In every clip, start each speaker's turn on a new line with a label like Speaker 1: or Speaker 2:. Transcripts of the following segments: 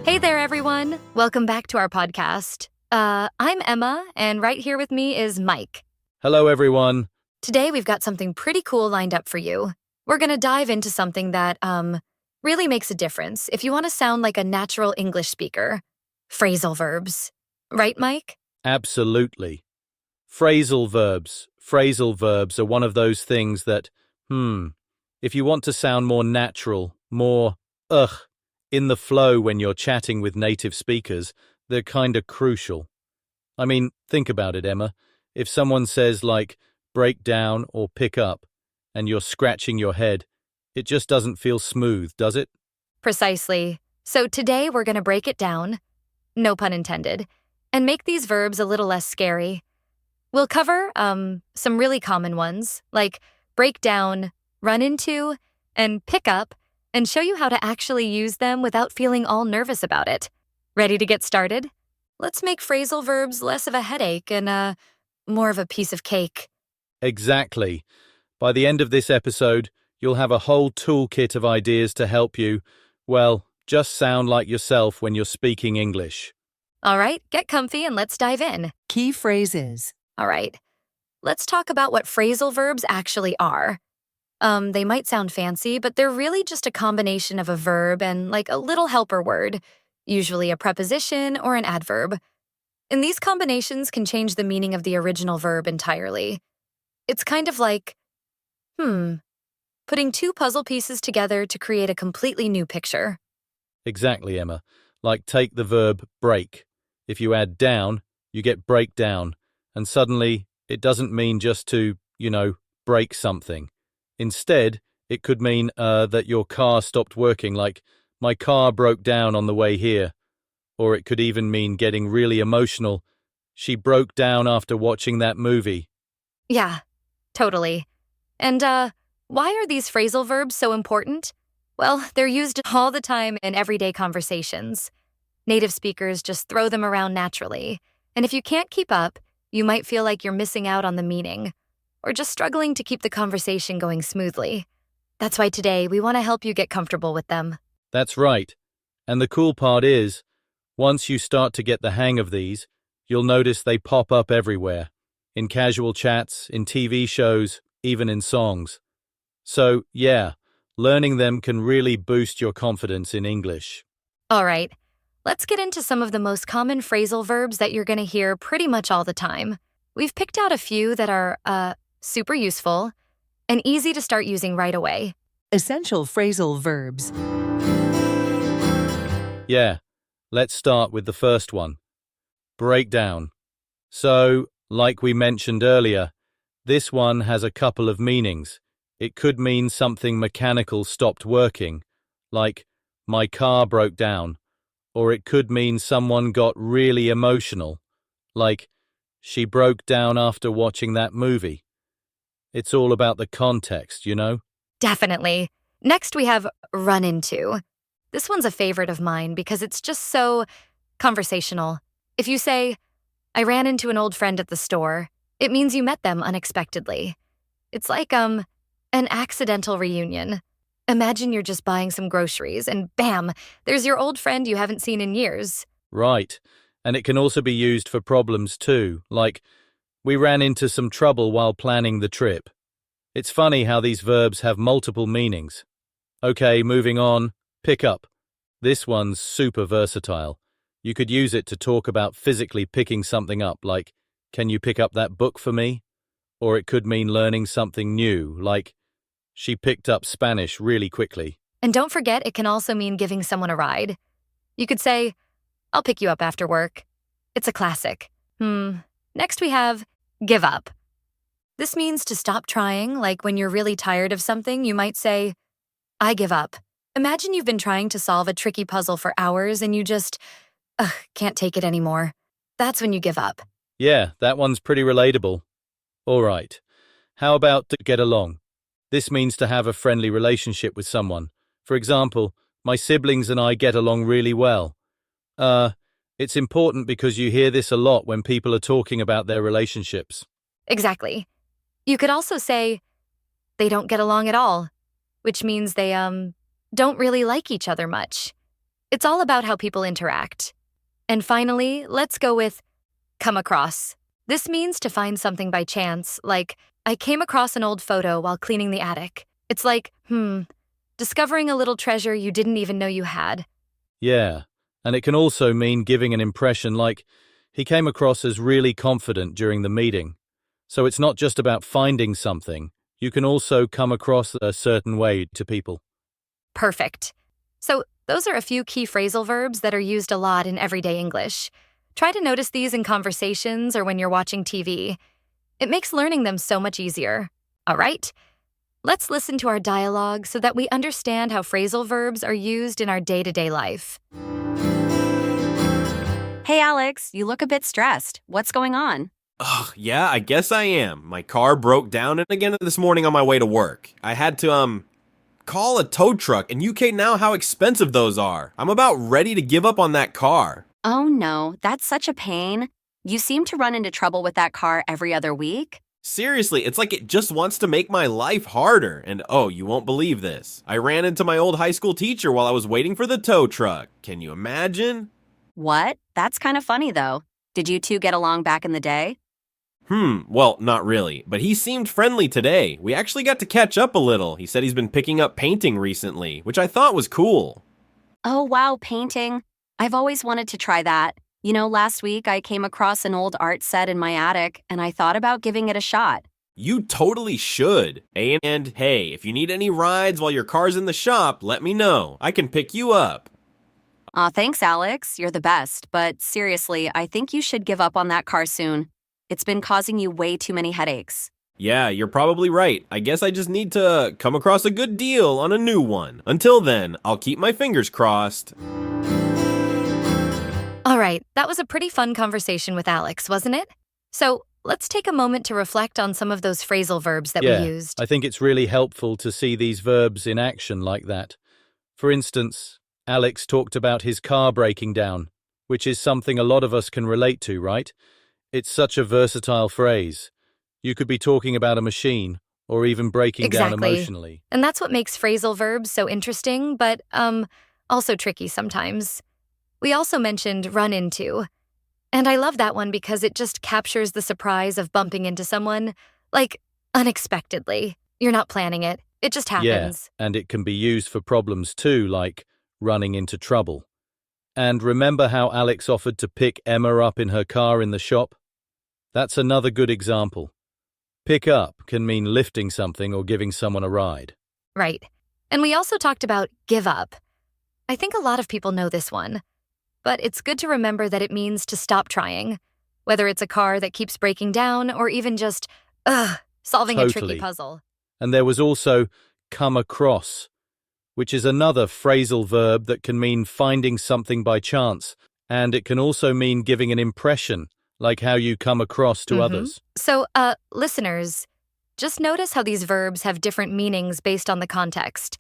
Speaker 1: Hey there, everyone. Welcome back to our podcast. I'm Emma, and right here with me is Mike.
Speaker 2: Hello, everyone.
Speaker 1: Today, we've got something pretty cool lined up for you. We're going to dive into something that, really makes a difference if you want to sound like a natural English speaker. Phrasal verbs. Right, Mike?
Speaker 2: Absolutely. Phrasal verbs. Phrasal verbs are one of those things that, if you want to sound more natural, more, in the flow when you're chatting with native speakers, they're kinda crucial. I mean, think about it, Emma. If someone says, like, break down or pick up, and you're scratching your head, it just doesn't feel smooth, does it?
Speaker 1: Precisely. So today, we're going to break it down, no pun intended, and make these verbs a little less scary. We'll cover some really common ones, like break down, run into, and pick up, and show you how to actually use them without feeling all nervous about it. Ready to get started? Let's make phrasal verbs less of a headache and more of a piece of cake.
Speaker 2: Exactly. By the end of this episode, you'll have a whole toolkit of ideas to help you, well, just sound like yourself when you're speaking English.
Speaker 1: All right, get comfy and let's dive in.
Speaker 3: Key phrases.
Speaker 1: All right, let's talk about what phrasal verbs actually are. They might sound fancy, but they're really just a combination of a verb and like a little helper word, usually a preposition or an adverb. And these combinations can change the meaning of the original verb entirely. It's kind of like, putting two puzzle pieces together to create a completely new picture.
Speaker 2: Exactly, Emma. Like take the verb break. If you add down, you get break down, and suddenly it doesn't mean just to, break something. Instead, it could mean that your car stopped working, like, my car broke down on the way here. Or it could even mean getting really emotional. She broke down after watching that movie.
Speaker 1: Yeah, totally. And why are these phrasal verbs so important? Well, they're used all the time in everyday conversations. Native speakers just throw them around naturally. And if you can't keep up, you might feel like you're missing out on the meaning, or just struggling to keep the conversation going smoothly. That's why today we want to help you get comfortable with them.
Speaker 2: That's right. And the cool part is, once you start to get the hang of these, you'll notice they pop up everywhere. In casual chats, in TV shows, even in songs. So, yeah, learning them can really boost your confidence in English.
Speaker 1: All right, let's get into some of the most common phrasal verbs that you're going to hear pretty much all the time. We've picked out a few that are, super useful and easy to start using right away.
Speaker 3: Essential phrasal verbs.
Speaker 2: Yeah, let's start with the first one. Breakdown. So, like we mentioned earlier, this one has a couple of meanings. It could mean something mechanical stopped working, like, my car broke down. Or it could mean someone got really emotional, like, she broke down after watching that movie. It's all about the context,
Speaker 1: Definitely. Next, we have run into. This one's a favorite of mine because it's just so conversational. If you say, I ran into an old friend at the store, it means you met them unexpectedly. It's like, an accidental reunion. Imagine you're just buying some groceries and bam, there's your old friend you haven't seen in years.
Speaker 2: Right. And it can also be used for problems too, like, we ran into some trouble while planning the trip. It's funny how these verbs have multiple meanings. Okay, moving on. Pick up. This one's super versatile. You could use it to talk about physically picking something up, like, can you pick up that book for me? Or it could mean learning something new, like, she picked up Spanish really quickly.
Speaker 1: And don't forget, it can also mean giving someone a ride. You could say, I'll pick you up after work. It's a classic. Next we have give up. This means to stop trying, like when you're really tired of something, you might say, I give up. Imagine you've been trying to solve a tricky puzzle for hours and you just, can't take it anymore. That's when you give up.
Speaker 2: Yeah, that one's pretty relatable. All right. How about to get along? This means to have a friendly relationship with someone. For example, my siblings and I get along really well. It's important because you hear this a lot when people are talking about their relationships.
Speaker 1: Exactly. You could also say, they don't get along at all, which means they, don't really like each other much. It's all about how people interact. And finally, let's go with come across. This means to find something by chance, like, I came across an old photo while cleaning the attic. It's like, discovering a little treasure you didn't even know you had.
Speaker 2: Yeah, and it can also mean giving an impression like, he came across as really confident during the meeting. So it's not just about finding something, you can also come across a certain way to people.
Speaker 1: Perfect. So, those are a few key phrasal verbs that are used a lot in everyday English. Try to notice these in conversations or when you're watching TV. It makes learning them so much easier. All right? Let's listen to our dialogue so that we understand how phrasal verbs are used in our day-to-day life.
Speaker 4: Hey, Alex, you look a bit stressed. What's going on?
Speaker 5: Ugh, yeah, I guess I am. My car broke down again this morning on my way to work. I had to, call a tow truck, and you can't know how expensive those are. I'm about ready to give up on that car.
Speaker 4: Oh no, that's such a pain. You seem to run into trouble with that car every other week.
Speaker 5: Seriously, it's like it just wants to make my life harder. And oh, you won't believe this. I ran into my old high school teacher while I was waiting for the tow truck. Can you imagine?
Speaker 4: What? That's kind of funny though. Did you two get along back in the day?
Speaker 5: Well, not really, but he seemed friendly today. We actually got to catch up a little. He said he's been picking up painting recently, which I thought was cool.
Speaker 4: Oh wow, painting. I've always wanted to try that. You know, last week I came across an old art set in my attic, and I thought about giving it a shot.
Speaker 5: You totally should. And hey, if you need any rides while your car's in the shop, let me know. I can pick you up.
Speaker 4: Aw, thanks, Alex. You're the best. But seriously, I think you should give up on that car soon. It's been causing you way too many headaches.
Speaker 5: Yeah, you're probably right. I guess I just need to come across a good deal on a new one. Until then, I'll keep my fingers crossed.
Speaker 1: All right, that was a pretty fun conversation with Alex, wasn't it? So, let's take a moment to reflect on some of those phrasal verbs that we used.
Speaker 2: I think it's really helpful to see these verbs in action like that. For instance, Alex talked about his car breaking down, which is something a lot of us can relate to, right? It's such a versatile phrase. You could be talking about a machine, or even breaking down emotionally.
Speaker 1: And that's what makes phrasal verbs so interesting, but also tricky sometimes. We also mentioned run into. And I love that one because it just captures the surprise of bumping into someone, like unexpectedly. You're not planning it. It just happens.
Speaker 2: Yeah, and it can be used for problems too, like running into trouble. And remember how Alex offered to pick Emma up in her car in the shop? That's another good example. Pick up can mean lifting something or giving someone a ride.
Speaker 1: Right. And we also talked about give up. I think a lot of people know this one. But it's good to remember that it means to stop trying, whether it's a car that keeps breaking down or even just, solving a tricky puzzle.
Speaker 2: And there was also come across, which is another phrasal verb that can mean finding something by chance, and it can also mean giving an impression, like how you come across to others.
Speaker 1: So, listeners, just notice how these verbs have different meanings based on the context.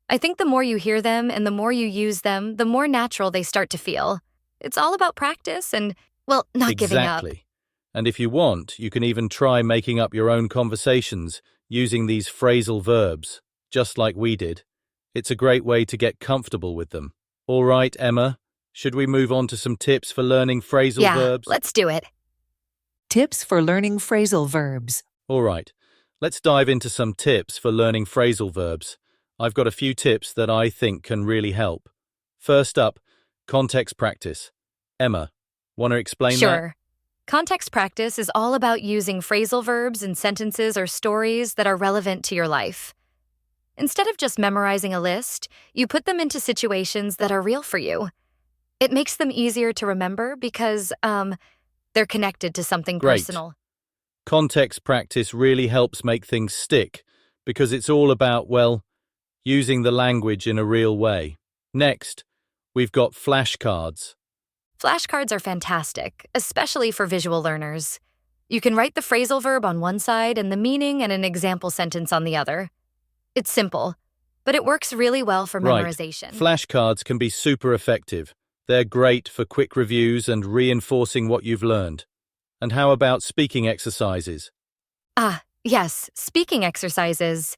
Speaker 1: I think the more you hear them and the more you use them, the more natural they start to feel. It's all about practice and, well, not giving up.
Speaker 2: Exactly. And if you want, you can even try making up your own conversations using these phrasal verbs, just like we did. It's a great way to get comfortable with them. All right, Emma, should we move on to some tips for learning phrasal verbs?
Speaker 1: Let's do it.
Speaker 3: Tips for learning phrasal verbs.
Speaker 2: All right, let's dive into some tips for learning phrasal verbs. I've got a few tips that I think can really help. First up, context practice. Emma, want to explain that?
Speaker 1: Sure. Context practice is all about using phrasal verbs in sentences or stories that are relevant to your life. Instead of just memorizing a list, you put them into situations that are real for you. It makes them easier to remember because, they're connected to something personal.
Speaker 2: Context practice really helps make things stick because it's all about, well, using the language in a real way. Next, we've got flashcards.
Speaker 1: Flashcards are fantastic, especially for visual learners. You can write the phrasal verb on one side and the meaning and an example sentence on the other. It's simple, but it works really well for memorization.
Speaker 2: Flashcards can be super effective. They're great for quick reviews and reinforcing what you've learned. And how about speaking exercises?
Speaker 1: Yes, speaking exercises.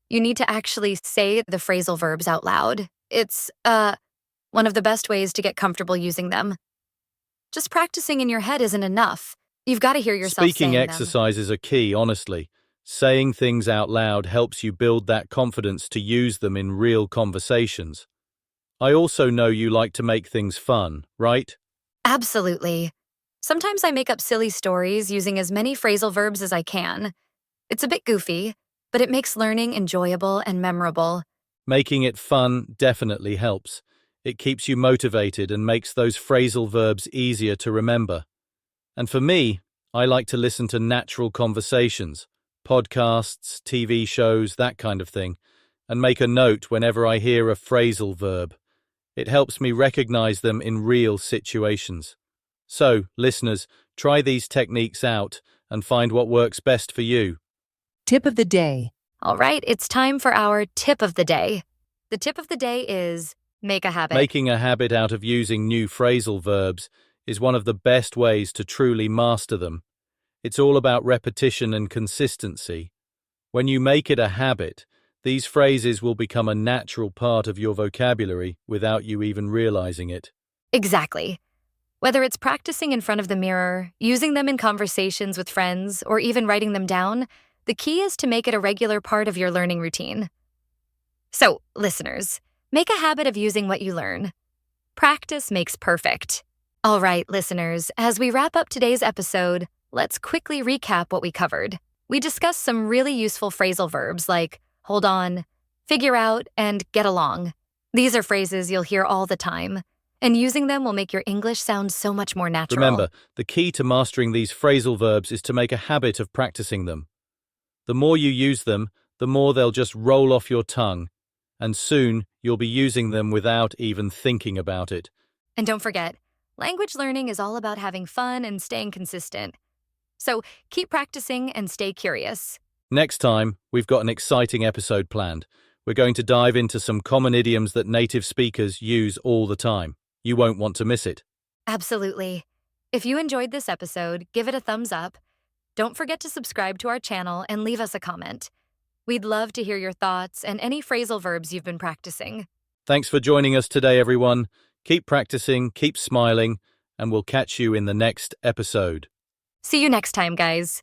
Speaker 1: You need to actually say the phrasal verbs out loud. It's, one of the best ways to get comfortable using them. Just practicing in your head isn't enough. You've got to hear yourself
Speaker 2: Speaking
Speaker 1: saying them.
Speaker 2: exercises are key, honestly. Saying things out loud helps you build that confidence to use them in real conversations. I also know you like to make things fun, right?
Speaker 1: Absolutely. Sometimes I make up silly stories using as many phrasal verbs as I can. It's a bit goofy, but it makes learning enjoyable and memorable.
Speaker 2: Making it fun definitely helps. It keeps you motivated and makes those phrasal verbs easier to remember. And for me, I like to listen to natural conversations, podcasts, TV shows, that kind of thing, and make a note whenever I hear a phrasal verb. It helps me recognize them in real situations. So, listeners, try these techniques out and find what works best for you.
Speaker 3: Tip of the day.
Speaker 1: All right, it's time for our tip of the day. The tip of the day is make a habit.
Speaker 2: Making a habit out of using new phrasal verbs is one of the best ways to truly master them. It's all about repetition and consistency. When you make it a habit, these phrases will become a natural part of your vocabulary without you even realizing it.
Speaker 1: Exactly. Whether it's practicing in front of the mirror, using them in conversations with friends, or even writing them down, the key is to make it a regular part of your learning routine. So, listeners, make a habit of using what you learn. Practice makes perfect. All right, listeners, as we wrap up today's episode, let's quickly recap what we covered. We discussed some really useful phrasal verbs like hold on, figure out, and get along. These are phrases you'll hear all the time, and using them will make your English sound so much more natural.
Speaker 2: Remember, the key to mastering these phrasal verbs is to make a habit of practicing them. The more you use them, the more they'll just roll off your tongue, and soon you'll be using them without even thinking about it.
Speaker 1: And don't forget, language learning is all about having fun and staying consistent. So keep practicing and stay curious.
Speaker 2: Next time, we've got an exciting episode planned. We're going to dive into some common idioms that native speakers use all the time. You won't want to miss it.
Speaker 1: Absolutely. If you enjoyed this episode, give it a thumbs up. Don't forget to subscribe to our channel and leave us a comment. We'd love to hear your thoughts and any phrasal verbs you've been practicing.
Speaker 2: Thanks for joining us today, everyone. Keep practicing, keep smiling, and we'll catch you in the next episode.
Speaker 1: See you next time, guys.